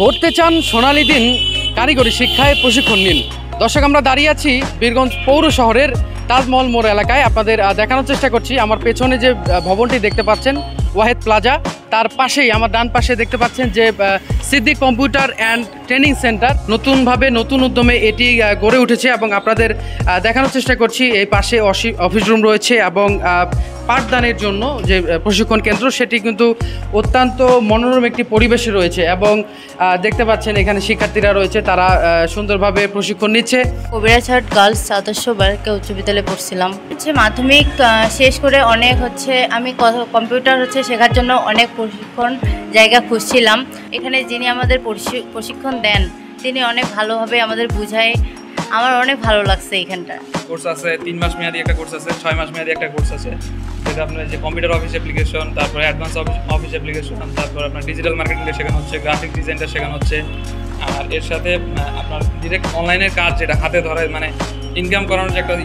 গড়তে চান সোনালী দিন, কারিগরি শিক্ষায় প্রশিক্ষণ নিন। দর্শক, আমরা দাঁড়িয়ে আছি বীরগঞ্জ পৌর শহরের তাজমহল মোড় এলাকায়। আপনাদের দেখানোর চেষ্টা করছি। আমার পেছনে যে ভবনটি দেখতে পাচ্ছেন ওয়াহেদ প্লাজা, তার পাশেই আমার ডান পাশে দেখতে পাচ্ছেন যে Siddique computer and training centre. নতুনভাবে নতুন উদ্যমে এটি গড়ে উঠেছে এবং আপনাদের দেখানোর চেষ্টা করছি। এই পাশে অফিস রুম রয়েছে এবং পাঠদানের জন্য যে প্রশিক্ষণ কেন্দ্র, সেটি কিন্তু অত্যন্ত মনোরম একটি পরিবেশে রয়েছে এবং দেখতে পাচ্ছেন এখানে শিক্ষার্থীরা রয়েছে, তারা সুন্দরভাবে প্রশিক্ষণ নিচ্ছে। কবিরাজহাট গার্লস আদর্শ বালিকা উচ্চ বিদ্যালয়ে পড়ছিলাম। মাধ্যমিক শেষ করে আমি কম্পিউটার শেখার জন্য অনেক প্রশিক্ষণ জায়গা খুঁজছিলাম। এখানে যিনি আমাদের প্রশিক্ষণ দেন তিনি অনেক ভালোভাবে আমাদের বুঝায়। আমার অনেক ভালো লাগছে। এখানটা কোর্স আছে 3 মাস মেয়াদি একটা কোর্স আছে, 6 মাস মেয়াদি একটা কোর্স আছে, যেটা আপনার যে কম্পিউটার অফিস অ্যাপ্লিকেশন, তারপরে অ্যাডভান্স অফিস অ্যাপ্লিকেশন, তারপর আপনার ডিজিটাল মার্কেটিংটা শেখানো হচ্ছে, গ্রাফিক ডিজাইনটা শেখানো হচ্ছে। আর এর সাথে আপনার ডিরেক্ট অনলাইনের কাজ, যেটা হাতে ধরে মানে ইনকাম করানোর যে একটা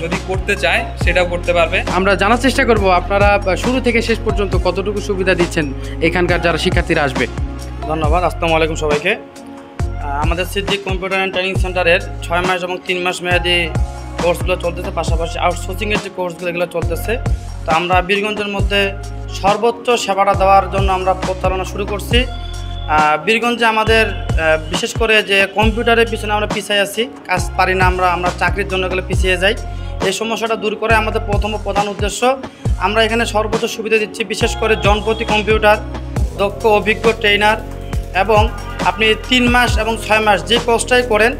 যদি করতে চায় সেটাও করতে পারবে। আমরা জানার চেষ্টা করব আপনারা শুরু থেকে শেষ পর্যন্ত কতটুকু সুবিধা দিচ্ছেন এখানকার যারা শিক্ষার্থীরা আসবে। ধন্যবাদ। আসসালামু আলাইকুম সবাইকে। আমাদের সিদ্দিক কম্পিউটার অ্যান্ড ট্রেনিং সেন্টারের 6 মাস এবং 3 মাস মেয়াদি কোর্সগুলো চলতেছে, পাশাপাশি আউটসোর্সিংয়ের যে কোর্সগুলো এগুলো চলতেছে। তো আমরা বীরগঞ্জের মধ্যে সর্বোচ্চ সেবাটা দেওয়ার জন্য আমরা প্রচারণা শুরু করছি। বীরগঞ্জে আমাদের বিশেষ করে যে কম্পিউটারের পিছনে আমরা পিছিয়ে আছি, কাজ পারি না, আমরা চাকরির জন্য গেলে পিছিয়ে যাই। এই সমস্যাটা দূর করে আমাদের প্রধান উদ্দেশ্য, আমরা এখানে সর্বোচ্চ সুবিধা দিচ্ছি। বিশেষ করে জনপ্রতি কম্পিউটার, দক্ষ অভিজ্ঞ ট্রেনার, এবং আপনি 3 মাস এবং 6 মাস যে কোর্সটাই করেন,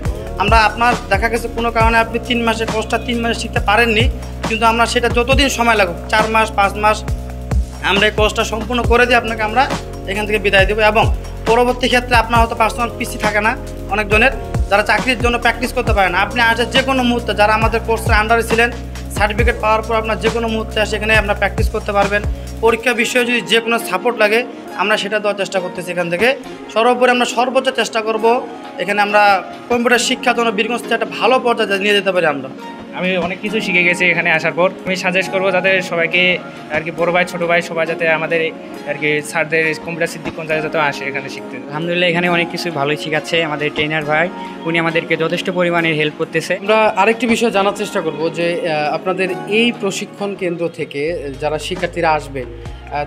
আমরা আপনার দেখা গেছে কোনো কারণে আপনি 3 মাসের কোর্সটা 3 মাসে শিখতে পারেননি, কিন্তু আমরা সেটা যতদিন সময় লাগুক 4 মাস 5 মাস আমরা এই কোর্সটা সম্পূর্ণ করে দিয়ে আপনাকে আমরা এখান থেকে বিদায় দেবো। এবং পরবর্তী ক্ষেত্রে আপনার হয়তো পার্সোনাল পিসি থাকে না অনেকজনের, যারা চাকরির জন্য প্র্যাকটিস করতে পারে না, আপনি আসে যে কোনো মুহূর্তে, যারা আমাদের কোর্সের আন্ডারে ছিলেন, সার্টিফিকেট পাওয়ার পর আপনার যে কোনো মুহূর্তে আসে এখানে আপনার প্র্যাকটিস করতে পারবেন। পরীক্ষা বিষয়ে যদি যে কোনো সাপোর্ট লাগে আমরা সেটা দেওয়ার চেষ্টা করতেছি এখান থেকে। সর্বোপরি আমরা সর্বোচ্চ চেষ্টা করব এখানে আমরা কম্পিউটার শিক্ষার জন্য বীরগঞ্জ থেকে একটা ভালো পর্যায়ে নিয়ে যেতে পারি। আমি অনেক কিছু শিখে গেছি এখানে আসার পর। আমি সাজেস্ট করবো যাতে সবাইকে আর কি, বড় ভাই ছোটো ভাই সবাই যাতে আমাদের আর কি স্যারদের কম্পিউটার সিদ্দিক কম্পিউটার যাতে আসে এখানে শিখতে। আলহামদুলিল্লাহ, এখানে অনেক কিছু ভালোই শেখাচ্ছে আমাদের ট্রেনার ভাই, উনি আমাদেরকে যথেষ্ট পরিমাণে হেল্প করতেছে। আমরা আরেকটি বিষয় জানার চেষ্টা করব যে আপনাদের এই প্রশিক্ষণ কেন্দ্র থেকে যারা শিক্ষার্থীরা আসবে,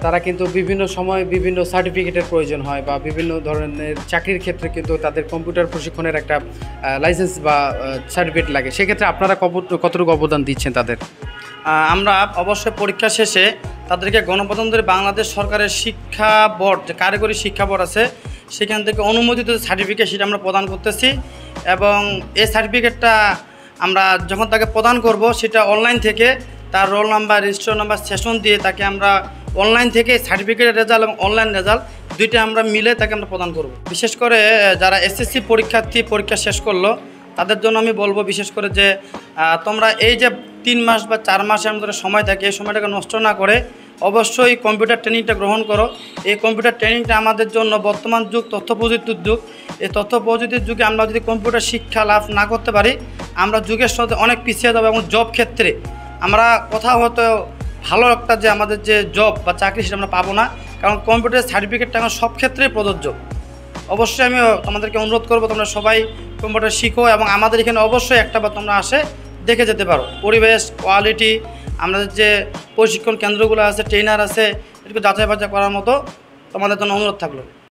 তারা কিন্তু বিভিন্ন সময় বিভিন্ন সার্টিফিকেটের প্রয়োজন হয় বা বিভিন্ন ধরনের চাকরির ক্ষেত্রে কিন্তু তাদের কম্পিউটার প্রশিক্ষণের একটা লাইসেন্স বা সার্টিফিকেট লাগে। সেক্ষেত্রে আপনারা কতটুকু অবদান দিচ্ছেন তাদের? আমরা অবশ্যই পরীক্ষা শেষে তাদেরকে গণপ্রজাতন্ত্রী বাংলাদেশ সরকারের শিক্ষা বোর্ড, যে কারিগরি শিক্ষা বোর্ড আছে, সেখান থেকে অনুমোদিত সার্টিফিকেট সেটা আমরা প্রদান করতেছি। এবং এই সার্টিফিকেটটা আমরা যখন তাকে প্রদান করব, সেটা অনলাইন থেকে তার roll number, registration number, session দিয়ে তাকে আমরা অনলাইন থেকে সার্টিফিকেটের রেজাল্ট এবং অনলাইন রেজাল্ট দুইটা আমরা মিলে তাকে আমরা প্রদান করব। বিশেষ করে যারা এসএসসি পরীক্ষার্থী পরীক্ষা শেষ করলো, তাদের জন্য আমি বলবো বিশেষ করে যে তোমরা এই যে 3 মাস বা 4 মাসের মধ্যে সময় থাকে, এই সময়টাকে নষ্ট না করে অবশ্যই কম্পিউটার ট্রেনিংটা গ্রহণ করো। এই কম্পিউটার ট্রেনিংটা আমাদের জন্য বর্তমান যুগ তথ্য প্রযুক্তির যুগ। এই তথ্য প্রযুক্তির যুগে আমরা যদি কম্পিউটার শিক্ষা লাভ না করতে পারি, আমরা যুগের সাথে অনেক পিছিয়ে যাবো। এবং জব ক্ষেত্রে আমরা কোথাও হয়তো ভালো একটা যে আমাদের যে জব বা চাকরি সেটা আমরা পাবো না, কারণ কম্পিউটার সার্টিফিকেটটা আমার সব ক্ষেত্রেই প্রযোজ্য। অবশ্যই আমি তোমাদেরকে অনুরোধ করবো তোমরা সবাই কম্পিউটার শিখো এবং আমাদের এখানে অবশ্যই একটা বা তোমরা আসে দেখে যেতে পারো। পরিবেশ, কোয়ালিটি, আমাদের যে প্রশিক্ষণ কেন্দ্রগুলো আছে, ট্রেনার আছে, একটু যাচাই বাছাই করার মতো তোমাদের জন্য অনুরোধ থাকলো।